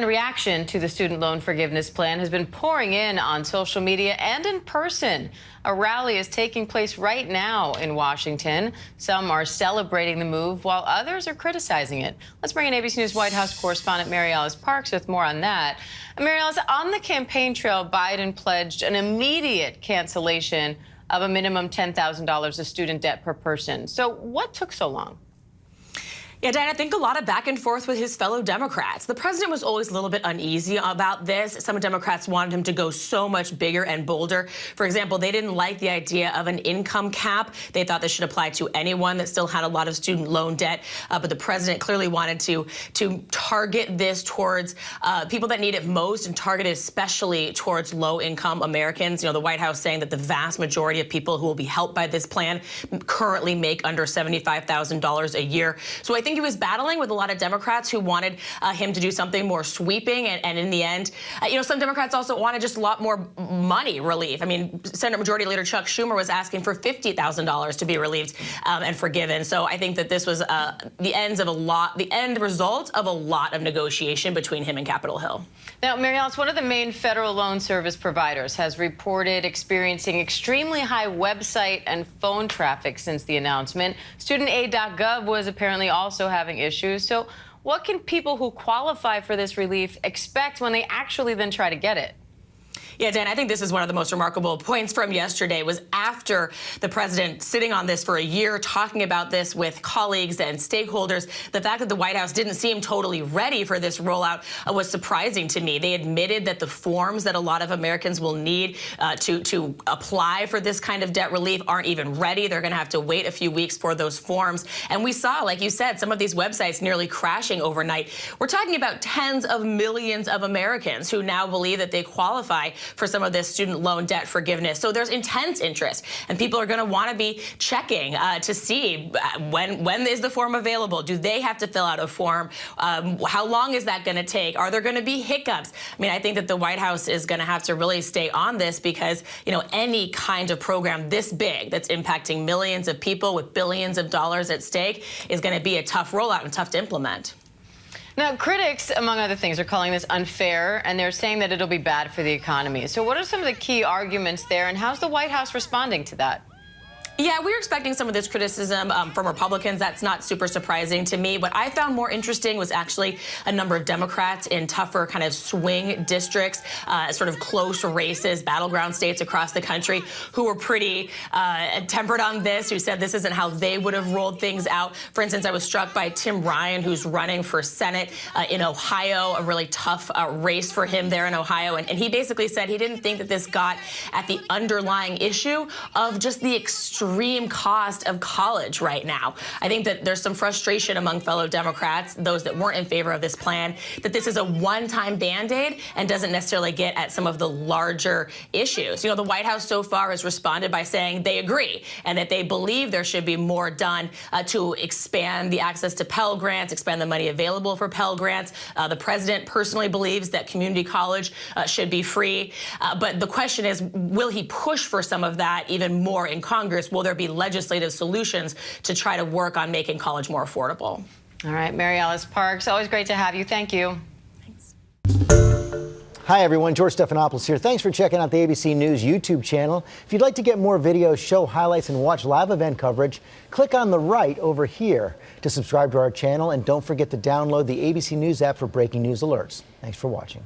And reaction to the student loan forgiveness plan has been pouring in on social media and in person. A rally is taking place right now in Washington. Some are celebrating the move while others are criticizing it. Let's bring in ABC News White House correspondent Mary Alice Parks with more on that. Mary Alice, on the campaign trail, Biden pledged an immediate cancellation of a minimum $10,000 of student debt per person. So what took so long? Yeah, Dan, I think a lot of back and forth with his fellow Democrats. The president was always a little bit uneasy about this. Some Democrats wanted him to go so much bigger and bolder. For example, they didn't like the idea of an income cap. They thought this should apply to anyone that still had a lot of student loan debt. But the president clearly wanted to target this towards people that need it most and target it especially towards low-income Americans. You know, the White House saying that the vast majority of people who will be helped by this plan currently make under $75,000 a year. So I think he was battling with a lot of Democrats who wanted him to do something more sweeping. And in the end, you know, some Democrats also wanted just a lot more money relief. I mean, Senate Majority Leader Chuck Schumer was asking for $50,000 to be relieved and forgiven. So I think that this was the end result of a lot of negotiation between him and Capitol Hill. Now, Mary Alice, one of the main federal loan service providers has reported experiencing extremely high website and phone traffic since the announcement. StudentAid.gov was apparently also having issues. So what can people who qualify for this relief expect when they actually then try to get it? Yeah, Dan, I think this is one of the most remarkable points from yesterday was after the president sitting on this for a year, talking about this with colleagues and stakeholders. The fact that the White House didn't seem totally ready for this rollout was surprising to me. They admitted that the forms that a lot of Americans will need to apply for this kind of debt relief aren't even ready. They're going to have to wait a few weeks for those forms. And we saw, like you said, some of these websites nearly crashing overnight. We're talking about tens of millions of Americans who now believe that they qualify for some of this student loan debt forgiveness. So there's intense interest, and people are going to want to be checking to see when is the form available? Do they have to fill out a form? How long is that going to take? Are there going to be hiccups? I mean, I think that the White House is going to have to really stay on this because, you know, any kind of program this big that's impacting millions of people with billions of dollars at stake is going to be a tough rollout and tough to implement. Now, critics, among other things, are calling this unfair, and they're saying that it'll be bad for the economy. So what are some of the key arguments there, and how's the White House responding to that? Yeah, we were expecting some of this criticism from Republicans. That's not super surprising to me. What I found more interesting was actually a number of Democrats in tougher kind of swing districts, sort of close races, battleground states across the country, who were pretty tempered on this, who said this isn't how they would have rolled things out. For instance, I was struck by Tim Ryan, who's running for Senate in Ohio, a really tough race for him there in Ohio. And he basically said he didn't think that this got at the underlying issue of just the extreme cost of college right now. I think that there's some frustration among fellow Democrats, those that weren't in favor of this plan, that this is a one-time Band-Aid and doesn't necessarily get at some of the larger issues. You know, the White House so far has responded by saying they agree and that they believe there should be more done to expand the access to Pell grants, expand the money available for Pell grants. The president personally believes that community college should be free. But the question is, will he push for some of that even more in Congress? Will there be legislative solutions to try to work on making college more affordable? All right, Mary Alice Parks, always great to have you. Thank you. Thanks. Hi, everyone. George Stephanopoulos here. Thanks for checking out the ABC News YouTube channel. If you'd like to get more videos, show highlights, and watch live event coverage, click on the right over here to subscribe to our channel. And don't forget to download the ABC News app for breaking news alerts. Thanks for watching.